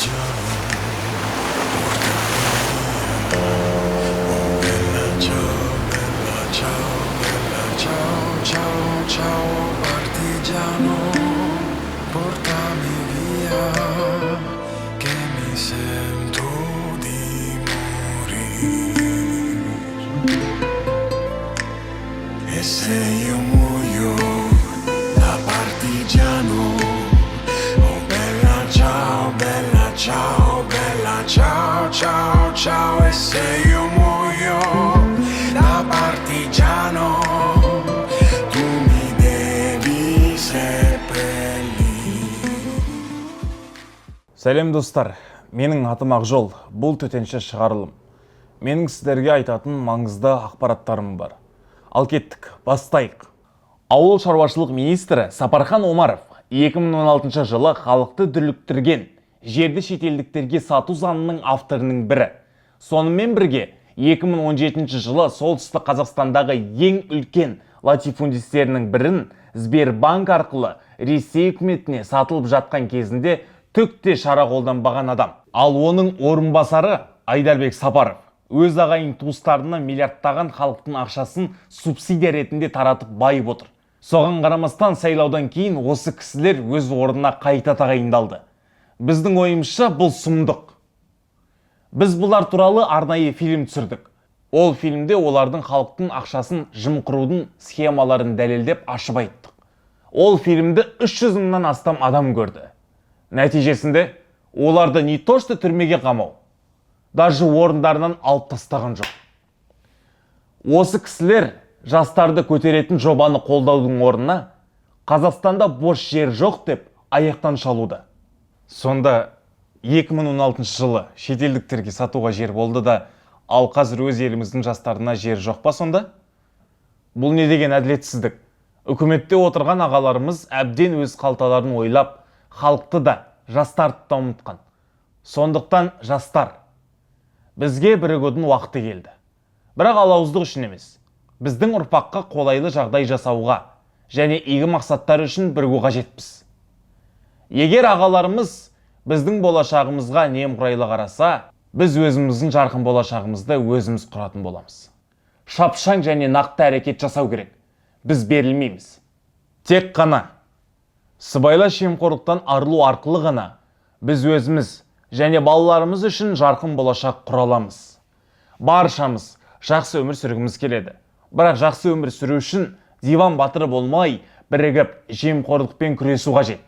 Ciao partigiano, portami via, che mi sento di morire. E se io muoio da partigiano, oh bella ciao, bella ciao, bella ciao, ciao, ciao. E se io muoio da partigiano, Сәлем достар, менің атым Ақжол, бұл төтенше шығарылым. Менің сіздерге айтатын маңызды ақпараттарым бар. Ал кеттік, бастайық. Ауыл шаруашылық министрі Сапархан Омаров 2016 жылы халықты дүрліктірген жерді шетелдіктерге сату заңының авторының бірі. Сонымен бірге 2017 жылы солтүстік Қазақстандағы ең үлкен латифундистерінің бірін Сбербанк арқылы Ресей үкіметіне сатылып жатқан кезінде түкте шара қолданбаған адам. Ал оның орынбасары Айдарбек Сапаров өз ағайын туыстарына миллиардтаған халықтың ақшасын субсидия ретінде таратып байып отыр. Соған қарамастан сайлаудан кейін осы кісілер өз орнына қайта тағайындалды. Біздің ойымызша бұл сұмдық. Біз бұлар туралы арнайы фильм түсірдік. Ол фильмде олардың халықтың ақшасын жымқырудың схемаларын дәлелдеп ашып айттық. Ол фильмді 300 мыңнан астам адам көрді. Нәтижесінде оларды не то что түрмеге қамау, даже орындарынан алып тастаған жоқ. Осы кісілер жастарды көтеретін жобаны қолдаудың орнына Қазақстанда бос жер жоқ деп аяқтан шалуда. Сонда 2016 жылы шетелдіктерге сатуға жер болды да, ал қазір өз еліміздің жастарына жер жоқ па сонда? Бұл не деген әділетсіздік? Үкіметте отырған ағаларымыз әбден өз қалталарын ойлап, халықты да, жастарды да ұмытқан. Сондықтан жастар, бізге бірігудің уақыты келді. Бірақ алауыздық үшін емес, біздің ұрпаққа қолайлы жағдай жасауға және игі мақсаттар үшін бірігу қажетпіз. Егер ағаларымыз біздің болашағымызға немқұрайлы қараса, біз өзіміздің жарқын болашағымызды өзіміз құратын боламыз. Шапшаң және нақты әрекет жасау керек. Біз берілмейміз. Тек қана сыбайлас жемқорлықтан арылу арқылы ғана біз өзіміз және балаларымыз үшін жарқын болашақ құра аламыз. Баршамыз жақсы өмір сүргіміз келеді. Бірақ жақсы өмір сүру үшін диван батыры болмай, бірігіп жемқорлықпен күресу қажет.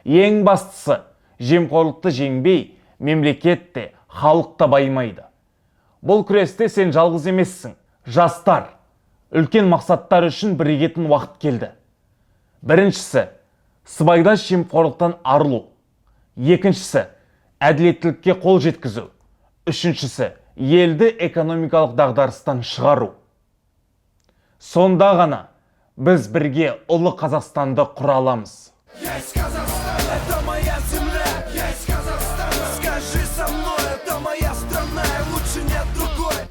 Ең бастысы, жемқорлықты жеңбей, мемлекет те, халық та байымайды. Бұл күресте сен жалғыз емессің. Жастар, үлкен мақсаттар үшін бірігетін уақыт келді. Біріншісі, сыбайлас жемқорлықтан арылу. Екіншісі, әділеттілікке қол жеткізу. Үшіншісі, елді экономикалық дағдарыстан шығару. Сонда ғана біз бірге ұлы Қазақстанды құра аламыз. Есть Казахстан, это моя земля. Есть Казахстан, скажи со мной, это моя страна, и лучше нет другой.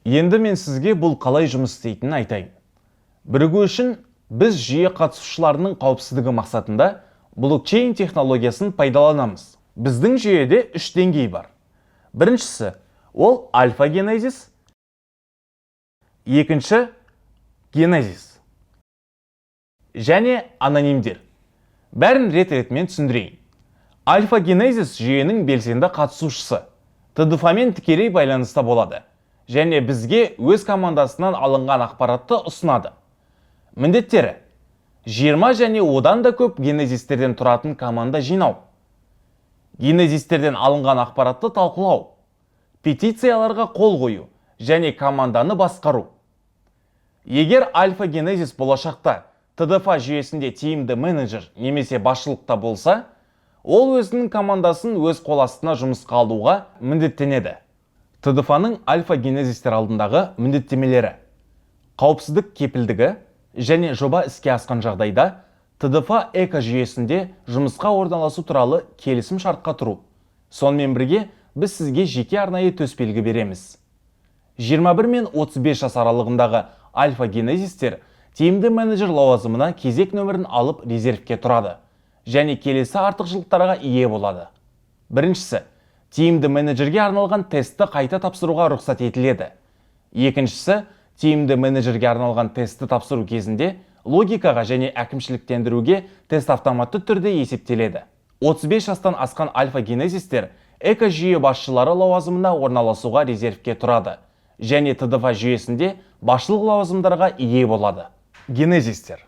Енді мен сізге бұл қалай жұмыс істейтінін айтайын. Бірігу үшін біз жүйе қатысушыларының қауіпсіздігі мақсатында блокчейн технологиясын пайдаланамыз. Біздің жүйеде 3 деңгей бар. Біріншісі, ол альфа-генезис. Екінші, генезис. Және анонимдер. Бәрін рет-ретімен түсіндірейін. Альфа-генезис жүйенің белсенді қатысушысы. ТДФ-мен тікелей байланыста болады. Және бізге өз командасынан алынған ақпаратты ұсынады. Міндеттері: 20 және одан да көп генезистерден тұратын команда жинау. Генезистерден алынған ақпаратты талқылау. Петицияларға қол қою және команданы басқару. Егер альфа-генезис болашақта ТДФ жүйесінде тиімді менеджер немесе басшылықта болса, ол өзінің командасын өз қол астына жұмысқа алуға міндеттенеді. ТДФ-ның альфа-генезистер алдындағы міндеттемелері: қауіпсіздік кепілдігі және жоба іске асқан жағдайда ТДФ эко-жүйесінде жұмысқа орналасу туралы келісім шартқа тұру. Сонымен бірге біз сізге жеке арнайы төсбелгі береміз. 21 мен 35 жас аралығындағы альфа-генезистер тиімді менеджер лауазымына кезек нөмірін алып резервке тұрады және келесі артықшылықтарға ие болады. Біріншісі, тиімді менеджерге арналған тестті қайта тапсыруға рұқсат етіледі. Екіншісі, тиімді менеджерге арналған тестті тапсыру кезінде логикаға және әкімшіліктендіруге тест автоматты түрде есептеледі. 35 жастан асқан альфа-генезистер экожүйе басшылары лауазымына орналасуға резервке тұрады және ТДФ жүйесінде басшылық лауазымдарға ие болады. Генезистер.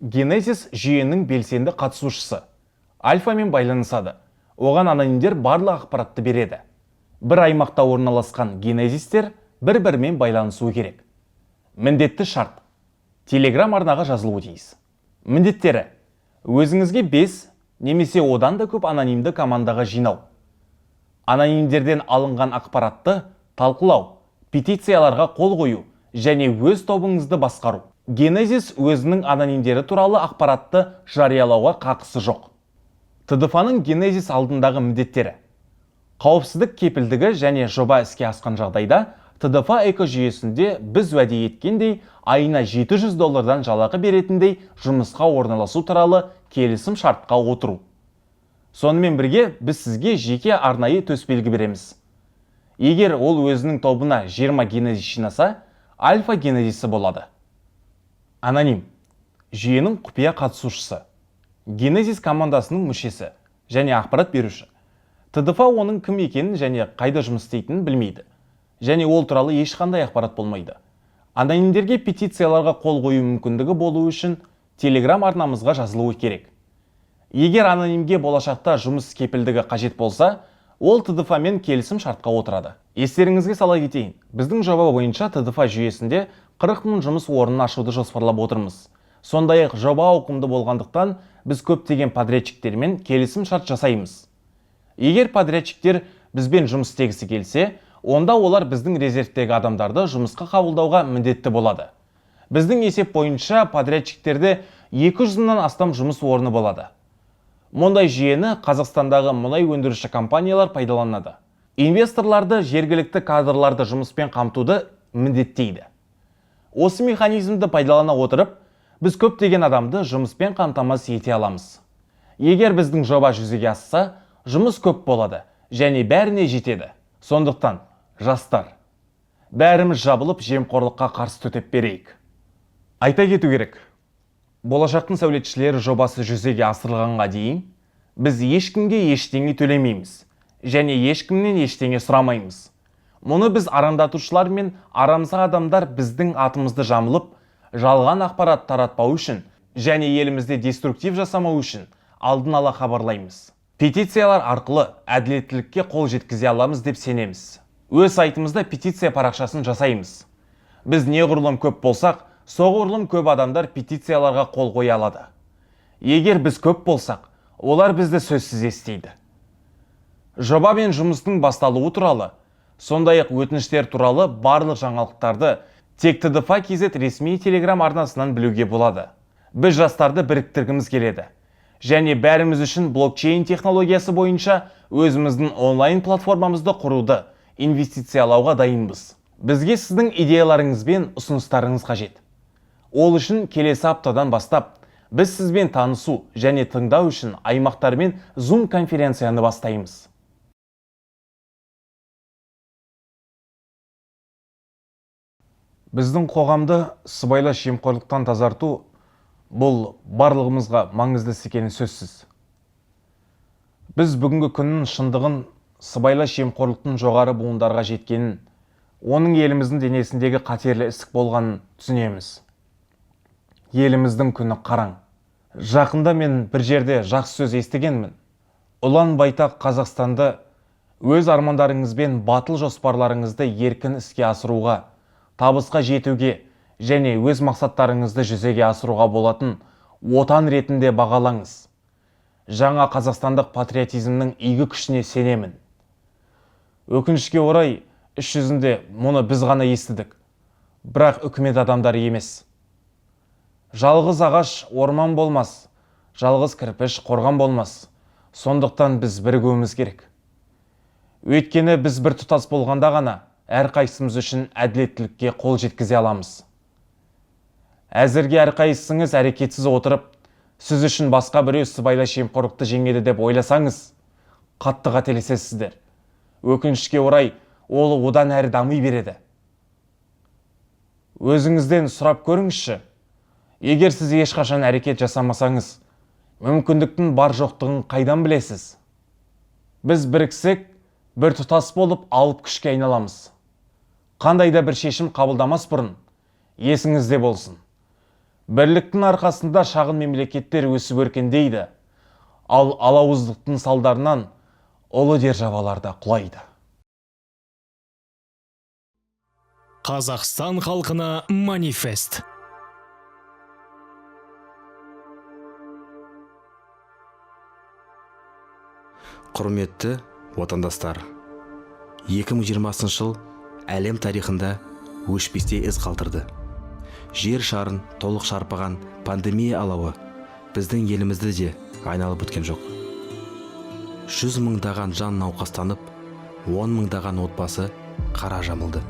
Генезис жүйенің белсенді қатысушысы. Альфамен байланысады. Оған анонимдер барлық ақпаратты береді. Бір аймақта орналасқан генезистер бір-бірімен байланысуы керек. Міндетті шарт. Телеграм арнаға жазылуы тиіс. Міндеттері: өзіңізге 5 немесе одан да көп анонимді командаға жинау. Анонимдерден алынған ақпаратты талқылау, петицияларға қол қою және өз тобыңызды басқару. Генезис өзінің анонимдері туралы ақпаратты жариялауға қақысы жоқ. ТДФ-ның Генезис алдындағы міндеттері: қауіпсіздік кепілдігі және жоба іске асқан жағдайда ТДФ экожүйесінде біз уәде еткендей айына $700 жалақы беретіндей жұмысқа орналасу туралы келісім шартқа отыру. Сонымен бірге біз сізге жеке арнайы төсбелгі береміз. Егер ол өзінің тобына 20 генезис жинаса, альфа генезисі болады. Аноним. Жүйенің құпия қатысушысы. Генезис командасының мүшесі және ақпарат беруші. ТДФ оның кім екенін және қайда жұмыс істейтінін білмейді. Және ол туралы ешқандай ақпарат болмайды. Анонимдерге петицияларға қол қою мүмкіндігі болу үшін Telegram арнамызға жазылуы керек. Егер анонимге болашақта жұмыс кепілдігі қажет болса, ол ТДФ-мен келісім шартқа отырады. Естеріңізге сала кетейін, біздің жоба бойынша ТДФ жүйесінде 40 000 жұмыс орнын ашуды жоспарлап отырмыз. Сондай-ақ жоба ауқымды болғандықтан біз көптеген подрядчиктермен келісім шарт жасаймыз. Егер подрядчиктер бізбен жұмыс істегісі келсе, онда олар біздің резервтегі адамдарды жұмысқа қабылдауға міндетті болады. Біздің есеп бойынша подрядчиктерде 200-нан астам жұмыс орны болады. Мұндай жүйені Қазақстандағы мұнай өндіруші компаниялар пайдаланады. Инвесторларды, жергілікті кадрларды жұмыспен қамтуды міндеттейді. Осы механизмді пайдалана отырып, біз көптеген адамды жұмыспен қамтамасыз ете аламыз. Егер біздің жоба жүзеге асса, жұмыс көп болады және бәріне жетеді. Сондықтан, жастар, бәріміз жабылып жемқорлыққа қарсы төтеп берейік. Айта кету керек, болашақтың сәулетшілері жобасы жүзеге асырылғанға дейін біз ешкімге ештеңе төлемейміз және ешкімнен ештеңе сұрамаймыз. Мұны біз арандатушылар мен арамза адамдар біздің атымызды жамылып, жалған ақпарат таратпау үшін және елімізде деструктив жасамау үшін алдын ала хабарлаймыз. Петициялар арқылы әділеттілікке қол жеткізе аламыз деп сенеміз. Өз сайтымызда петиция парақшасын жасаймыз. Біз неғұрлым көп болсақ, соғұрлым көп адамдар петицияларға қол қоя алады. Егер біз көп болсақ, олар бізді сөзсіз естиді. Жоба мен жұмыстың басталуы туралы, сондай-ақ өтініштер туралы барлық жаңалықтарды тек ТДФ.kz ресми Telegram арнасынан білуге болады. Біз жастарды біріктіргіміз келеді. Және бәріміз үшін блокчейн технологиясы бойынша өзіміздің онлайн платформамызды құруды, инвестициялауға дайынбыз. Бізге сіздің идеяларыңыз бен ұсыныстарыңыз қажет. Ол үшін келесі аптадан бастап біз сізбен танысу және тыңдау үшін аймақтармен Zoom конференцияны бастаймыз. Біздің қоғамды сыбайлас жемқорлықтан тазарту бұл барлығымызға маңызды екені сөзсіз. Біз бүгінгі күннің шындығын, сыбайлас жемқорлықтың жоғары буындарға жеткенін, оның еліміздің денесіндегі қатерлі ісік болғанын түсінеміз. Еліміздің күні қараң. Жақында мен бір жерде жақсы сөз естігенмін. Ұлан байтақ Қазақстанды өз армандарыңызбен батыл жоспарларыңызды еркін іске асыруға, табысқа жетуге және өз мақсаттарыңызды жүзеге асыруға болатын отан ретінде бағалаңыз. Жаңа қазақстандық патриотизмнің игі күшіне сенемін. Өкінішке орай, іс жүзінде мұны біз ғана естідік, бірақ үкімет адамдары емес. Жалғыз ағаш орман болмас, жалғыз кірпіш қорған болмас. Сондықтан біз бірігуіміз керек. Өйткені біз бір тұтас болғанда ғана әрқайсымыз үшін әділеттілікке қол жеткізе аламыз. Әзірге әрқайсыңыз әрекетсіз отырып, сіз үшін басқа біреу сыбайлас жемқорлықты жеңеді деп ойласаңыз, Қатты қателесесіздер. Өкінішке орай, ол одан әрі дами береді. Өзіңізден сұрап көріңізші. Егер сіз ешқашан әрекет жасамасаңыз, мүмкіндіктің бар жоқтығын қайдан білесіз? Біз біріксек, бір тұтас болып алып күшке айналамыз. Қандай да бір шешім қабылдамас бұрын, есіңізде болсын. Бірліктің арқасында шағын мемлекеттер өсіп өркендейді, ал алауыздықтың салдарынан ұлы державалар да құлайды. Қазақстан халқына манифест. Құрметті отандастар, 2020 жыл әлем тарихында өшпесте із қалдырды. Жер шарын толық шарпыған пандемия алауы біздің елімізді де айналып өткен жоқ. 100 мыңдаған жан науқастанып, 10 мыңдаған отбасы қара жамылды.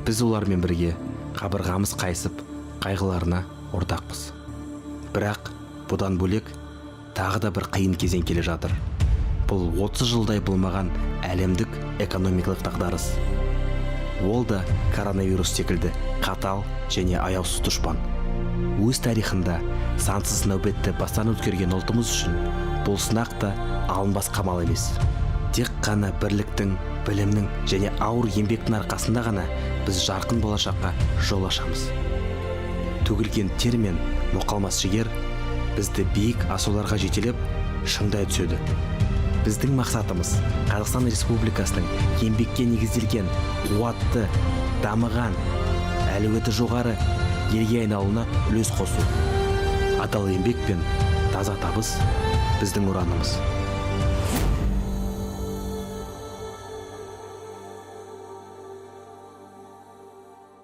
Біз олармен бірге қабырғамыз қайысып, қайғыларына ортақпыз. Бірақ бұдан бөлек тағы да бір қиын кезең келе жатыр. Бұл 30 жылдай болмаған әлемдік экономикалық дағдарыс. Ол да коронавирус секілді қатал және аяусыз дұшпан. Өз тарихында сансыз нәубетті бастан өткерген ұлтымыз үшін бұл сынақ та алынбас қамал емес. Тек қана бірліктің, білімнің және ауыр еңбектің арқасында ғана біз жарқын болашаққа жол ашамыз. Төгілген тер мен мұқалмас жігер бізді биік асуларға жетелеп шыңдай түседі. Біздің мақсатымыз Қазақстан Республикасының еңбекке негізделген, қуатты, дамыған, әлеуеті жоғары елге айналуына үлес қосу. Адал еңбек пен таза табыс біздің ұранымыз.